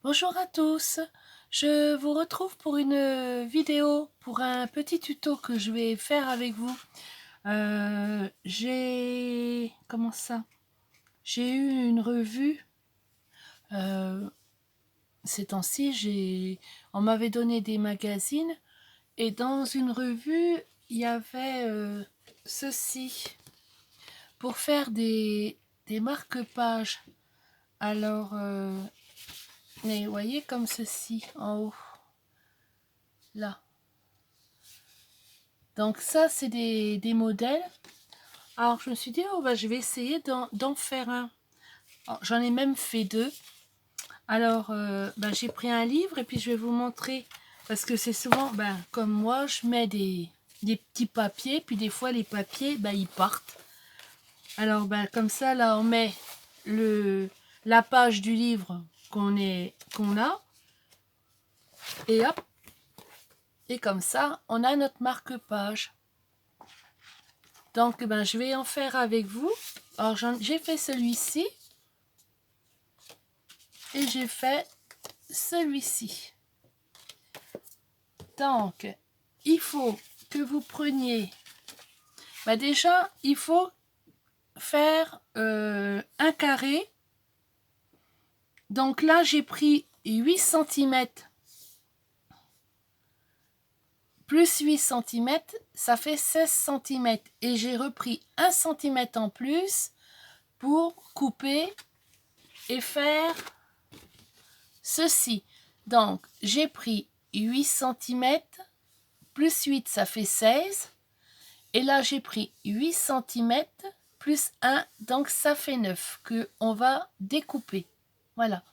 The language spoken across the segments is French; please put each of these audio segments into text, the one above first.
Bonjour à tous, je vous retrouve pour une vidéo, pour un petit tuto que je vais faire avec vous. Comment ça? J'ai eu une revue, ces temps-ci, on m'avait donné des magazines et dans une revue, il y avait ceci, pour faire des marque-pages. Alors, mais vous voyez comme ceci en haut, là. Donc ça, c'est des modèles. Alors je me suis dit, oh, bah, je vais essayer d'en faire un. J'en ai même fait deux. Alors bah, j'ai pris un livre et puis je vais vous montrer. Parce que c'est souvent, ben, comme moi, je mets des petits papiers. Puis des fois, les papiers, ben, ils partent. Alors ben, comme ça, là, on met la page du livre qu'on a. Et hop. Et comme ça, on a notre marque-page. Donc, ben, je vais en faire avec vous. Alors, j'ai fait celui-ci. Et j'ai fait celui-ci. Donc, il faut que vous preniez... Ben déjà, il faut faire un carré. Donc là, j'ai pris 8 cm plus 8 cm, ça fait 16 cm. Et j'ai repris 1 cm en plus pour couper et faire ceci. Donc, j'ai pris 8 cm, plus 8, ça fait 16. Et là, j'ai pris 8 cm plus 1, donc ça fait 9 qu'on va découper. Voilà.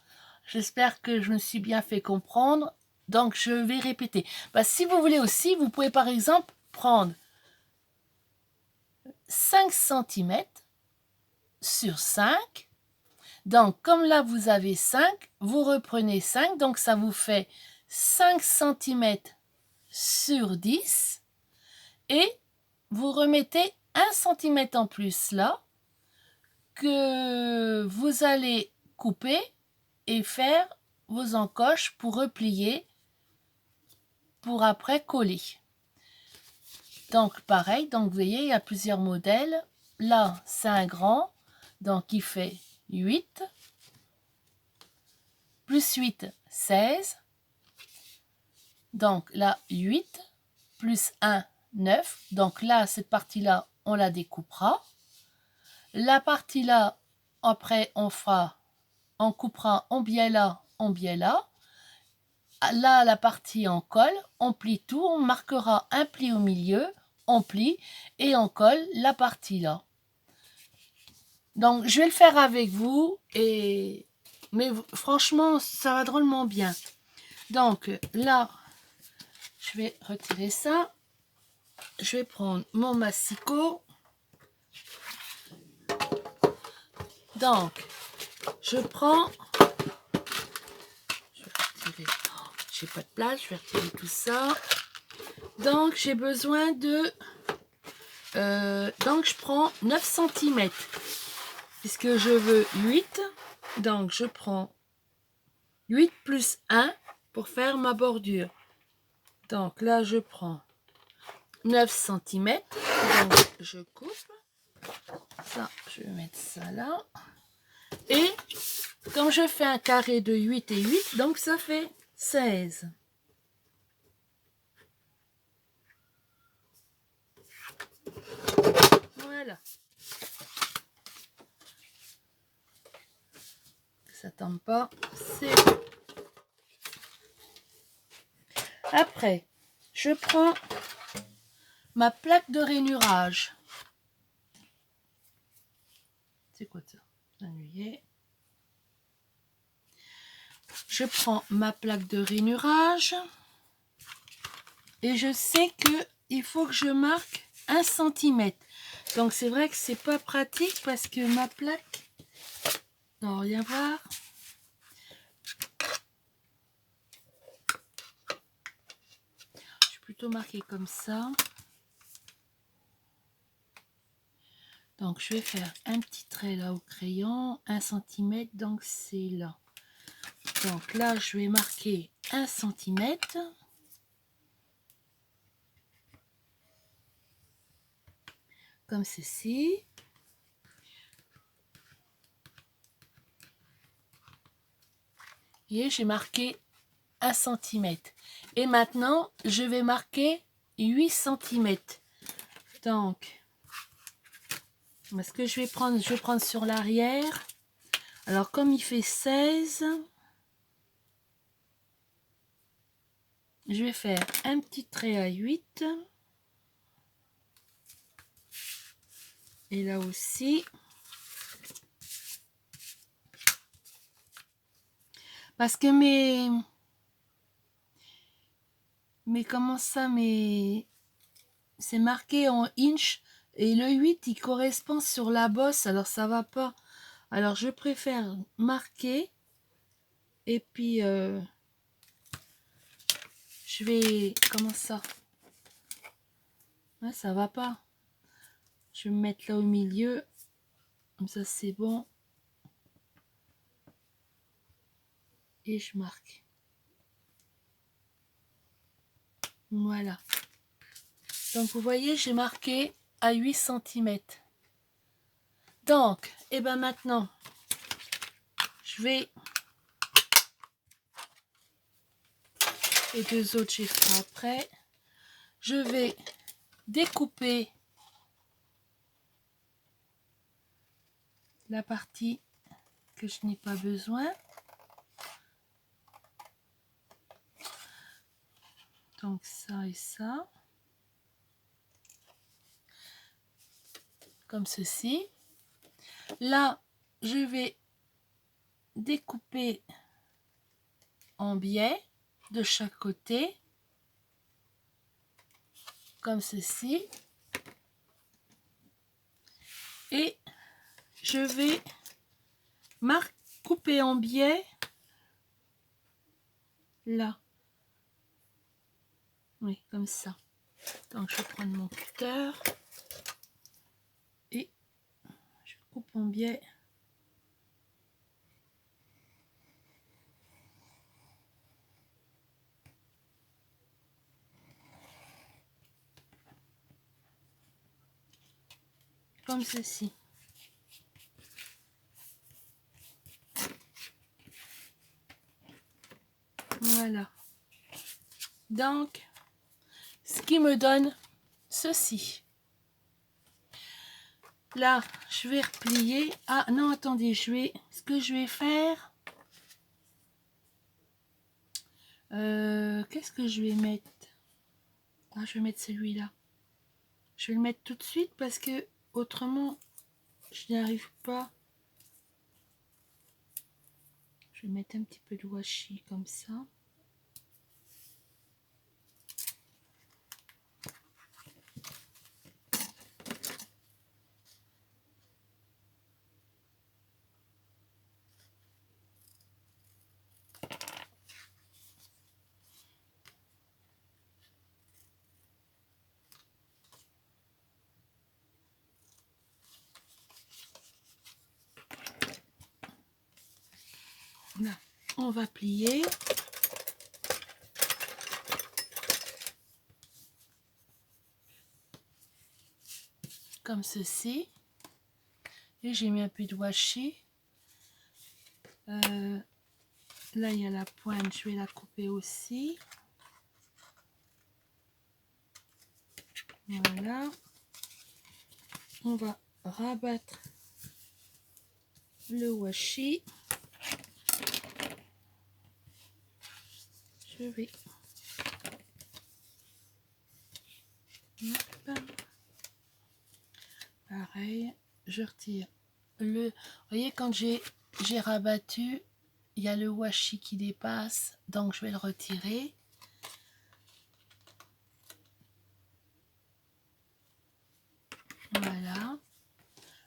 J'espère que je me suis bien fait comprendre. Donc, je vais répéter. Bah, si vous voulez aussi, vous pouvez par exemple prendre 5 cm sur 5. Donc, comme là, vous avez 5, vous reprenez 5. Donc, ça vous fait 5 cm sur 10. Et vous remettez 1 cm en plus là, que vous allez couper et faire vos encoches pour replier, pour après coller. Donc pareil, donc vous voyez, il y a plusieurs modèles. Là, c'est un grand, donc il fait 8, plus 8, 16. Donc là, 8, plus 1, 9. Donc là, cette partie-là, on la découpera. La partie là, après, on coupera en biais-là, en biais-là. Là, la partie en colle, on plie tout, on marquera un pli au milieu, on plie et on colle la partie là. Donc, je vais le faire avec vous, mais franchement, ça va drôlement bien. Donc, là, je vais retirer ça. Je vais prendre mon massicot. Donc, je prends... Je vais retirer... Oh, j'ai pas de place, je vais retirer tout ça. Donc, j'ai besoin de... donc, je prends 9 cm. Puisque je veux 8, donc je prends 8 plus 1 pour faire ma bordure. Donc là, je prends 9 cm. Donc, je coupe. Ça, je vais mettre ça là. Et comme je fais un carré de 8 et 8, donc ça fait 16. Voilà. Ça tombe pas. C'est bon. Après, je prends ma plaque de rainurage. C'est quoi ça? Ennuyé. Je prends ma plaque de rainurage et je sais que il faut que je marque 1 cm. Donc c'est vrai que c'est pas pratique parce que ma plaque, non, rien voir. Je vais plutôt marquer comme ça. Donc je vais faire un petit trait là au crayon, 1 cm, donc c'est là. Donc là, je vais marquer 1 cm. Comme ceci. Et j'ai marqué 1 cm. Et maintenant, je vais marquer 8 cm. Donc, ce que je vais prendre sur l'arrière. Alors, comme il fait 16, je vais faire un petit trait à 8. Et là aussi. Parce que mais comment ça, c'est marqué en inch et le 8 il correspond sur la bosse, alors ça va pas. Alors je préfère marquer et puis je vais, comment ça, ouais, ça va pas. Je vais me mettre là au milieu, comme ça c'est bon. Et je marque. Voilà. Donc vous voyez, j'ai marqué à 8 cm. Donc, et ben maintenant, je vais, les deux autres j'ai fait après, je vais découper la partie que je n'ai pas besoin. Donc ça et ça. Comme ceci. Là, je vais découper en biais de chaque côté. Comme ceci. Et je vais couper en biais là. Oui, comme ça. Donc je vais prendre mon cutter et je coupe en biais. Comme ceci. Voilà. Donc, ce qui me donne ceci. Là, je vais replier. Ah non, attendez, ce que je vais faire. Qu'est-ce que je vais mettre? Ah, je vais mettre celui-là. Je vais le mettre tout de suite parce que autrement, je n'y arrive pas. Je vais mettre un petit peu de washi comme ça. Là, on va plier. Comme ceci. Et j'ai mis un peu de washi. Là, il y a la pointe, je vais la couper aussi. Voilà. On va rabattre le washi. Je vais... Hop. Pareil, je retire le... Vous voyez, quand j'ai rabattu, il y a le washi qui dépasse, donc je vais le retirer. Voilà.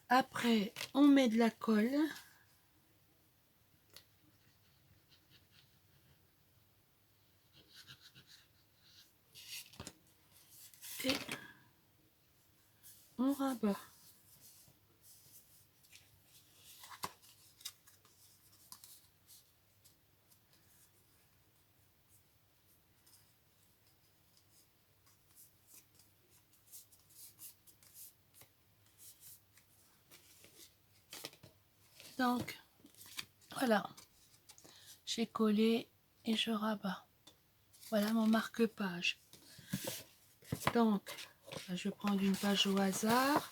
Après, on met de la colle. Et on rabat. Donc, voilà. J'ai collé et je rabats. Voilà mon marque-page. Donc, je vais prendre une page au hasard.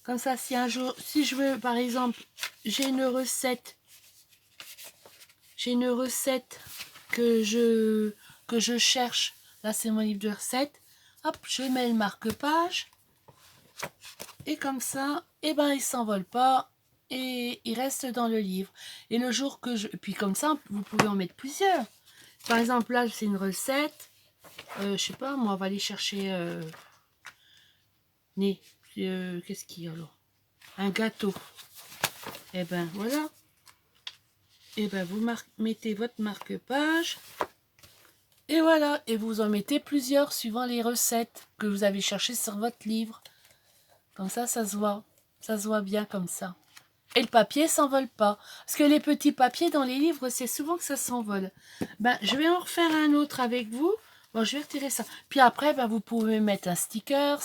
Comme ça, si un jour, si je veux, par exemple, j'ai une recette que je cherche. Là, c'est mon livre de recettes. Hop, je mets le marque-page. Et comme ça, eh ben, il ne s'envole pas. Et il reste dans le livre. Et le jour que je... Puis comme ça, vous pouvez en mettre plusieurs. Par exemple, là, c'est une recette. Je sais pas, moi, on va aller chercher... qu'est-ce qu'il y a là? Un gâteau. Et ben, voilà. Et ben, vous mettez votre marque-page. Et voilà. Et vous en mettez plusieurs suivant les recettes que vous avez cherchées sur votre livre. Comme ça, ça se voit. Ça se voit bien comme ça. Et le papier s'envole pas. Parce que les petits papiers dans les livres, c'est souvent que ça s'envole. Ben, je vais en refaire un autre avec vous. Bon, je vais retirer ça. Puis après, ben, vous pouvez mettre un stickers.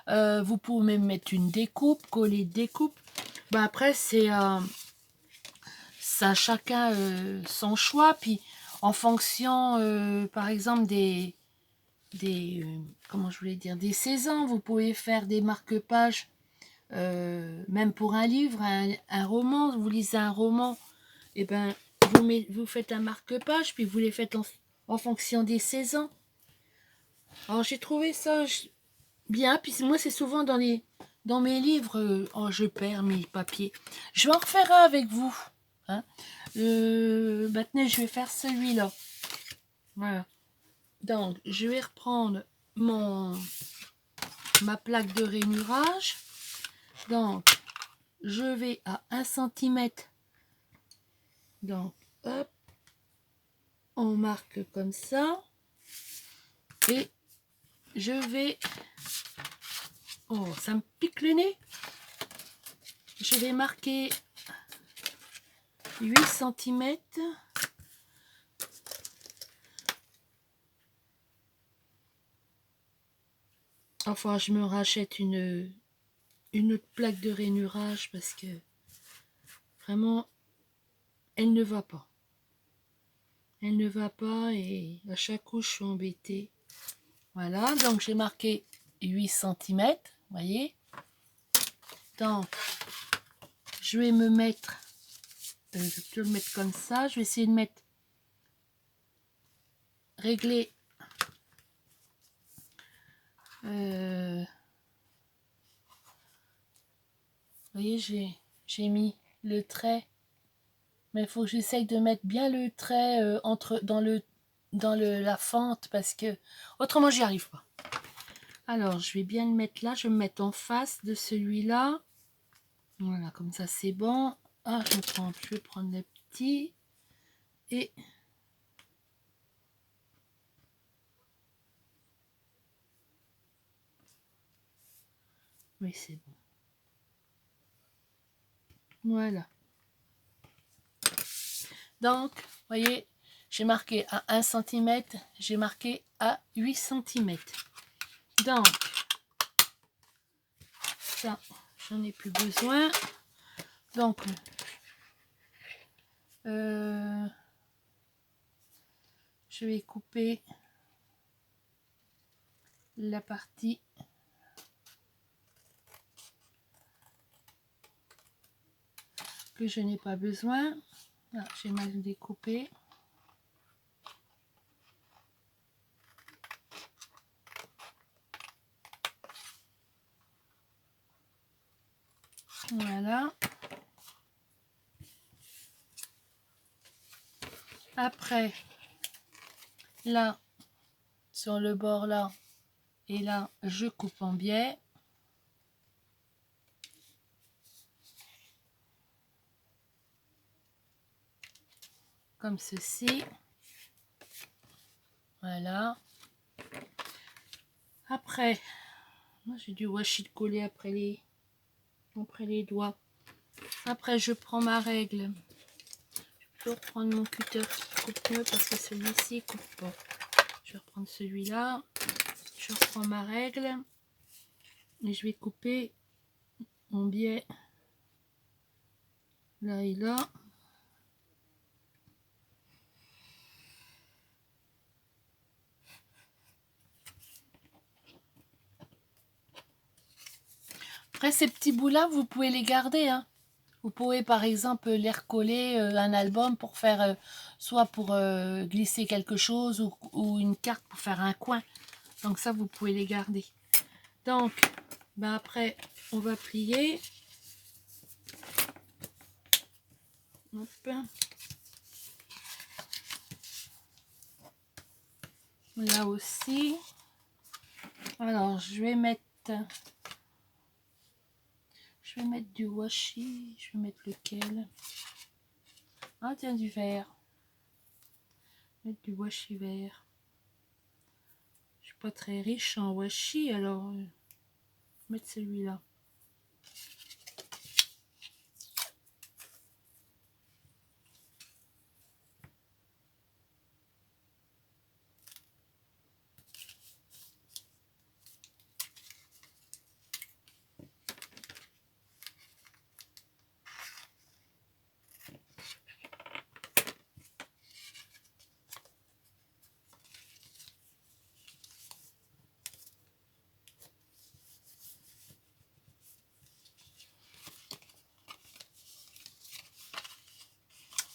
Vous pouvez mettre une découpe, coller une découpe. Ben, après, c'est ça, chacun son choix. Puis en fonction, par exemple, des comment je voulais dire, des saisons, vous pouvez faire des marque-pages. Même pour un livre, un roman, vous lisez un roman, et ben vous faites un marque-page, puis vous les faites en fonction des saisons. Alors j'ai trouvé ça bien, puis moi c'est souvent dans mes livres, je perds mes papiers. Je vais en refaire un avec vous. Hein. Maintenant je vais faire celui-là. Voilà. Donc je vais reprendre ma plaque de rainurage. Donc je vais à 1 cm. Donc, hop, on marque comme ça. Et je vais... Oh, ça me pique le nez. Je vais marquer 8 cm. Enfin, je me rachète une autre plaque de rainurage parce que vraiment, elle ne va pas. Elle ne va pas et à chaque coup, je suis embêtée. Voilà, donc j'ai marqué 8 cm, vous voyez. Donc, je vais me mettre, je vais plutôt le mettre comme ça, je vais essayer de mettre, régler, vous voyez, j'ai mis le trait, mais il faut que j'essaye de mettre bien le trait dans la fente, parce que autrement j'y arrive pas. Alors, je vais bien le mettre là, je vais me mettre en face de celui-là. Voilà, comme ça c'est bon. Ah, je vais prendre le petit. Et oui, c'est bon. Voilà. Donc, vous voyez, j'ai marqué à 1 cm, j'ai marqué à 8 cm. Donc, ça, j'en ai plus besoin. Donc, je vais couper la partie que je n'ai pas besoin. Ah, j'ai mal découpé. Voilà. Après, là, sur le bord là, et là, je coupe en biais. Comme ceci. Voilà. Après, j'ai du washi de coller après les doigts. Après, je prends ma règle. Je vais reprendre mon cutter qui coupe mieux parce que celui-ci coupe pas. Je vais reprendre celui-là. Je reprends ma règle. Et je vais couper mon biais là et là. Après, ces petits bouts-là, vous pouvez les garder, hein. Vous pouvez, par exemple, les recoller un album pour faire, soit pour glisser quelque chose ou une carte pour faire un coin. Donc ça, vous pouvez les garder. Donc, ben après, on va plier. Hop. Là aussi. Alors, je vais mettre du washi. Je vais mettre lequel? Ah, tiens, du vert. Mettre du washi vert. Je suis pas très riche en washi, alors je vais mettre celui-là.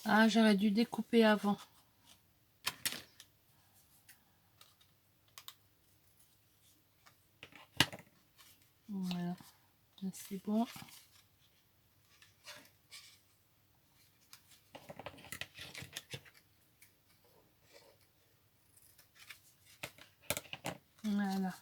Ah, j'aurais dû découper avant. Voilà, c'est bon. Voilà.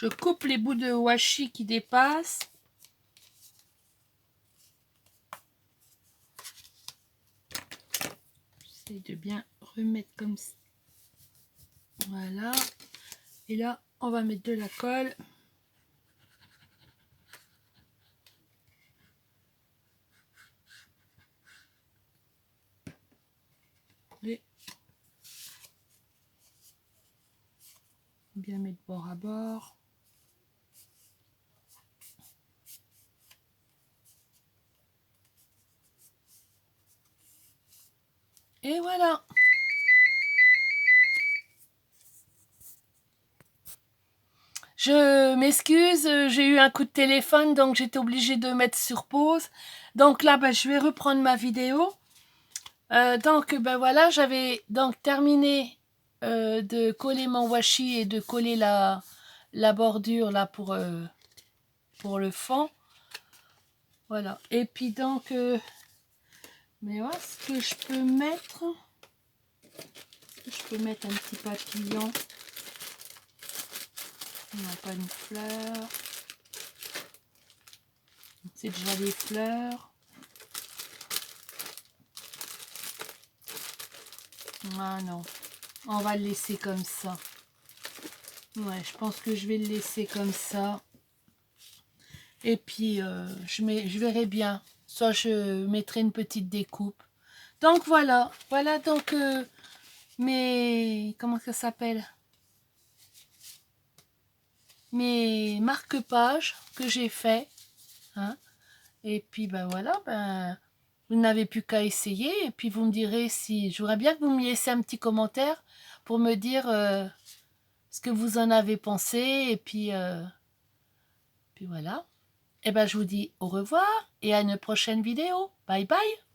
Je coupe les bouts de washi qui dépassent. J'essaie de bien remettre comme ça. Voilà. Et là, on va mettre de la colle. Et bien mettre bord à bord. Et voilà. Je m'excuse, j'ai eu un coup de téléphone, donc j'étais obligée de mettre sur pause. Donc là, ben, je vais reprendre ma vidéo. Donc, ben voilà, j'avais donc terminé de coller mon washi et de coller la bordure là pour le fond. Voilà. Et puis donc, mais voilà ce que je peux mettre. Je peux mettre un petit papillon. On n'a pas une fleur. C'est déjà les fleurs. Ah non, on va le laisser comme ça. Ouais, je pense que je vais le laisser comme ça. Et puis, je verrai bien. Soit je mettrai une petite découpe. Donc voilà, voilà donc mes, comment ça s'appelle? Mes marque-pages que j'ai fait. Hein. Et puis ben voilà, ben vous n'avez plus qu'à essayer. Et puis vous me direz si... Je voudrais bien que vous me laissiez un petit commentaire pour me dire ce que vous en avez pensé. Et puis voilà. Et ben je vous dis au revoir et à une prochaine vidéo. Bye bye.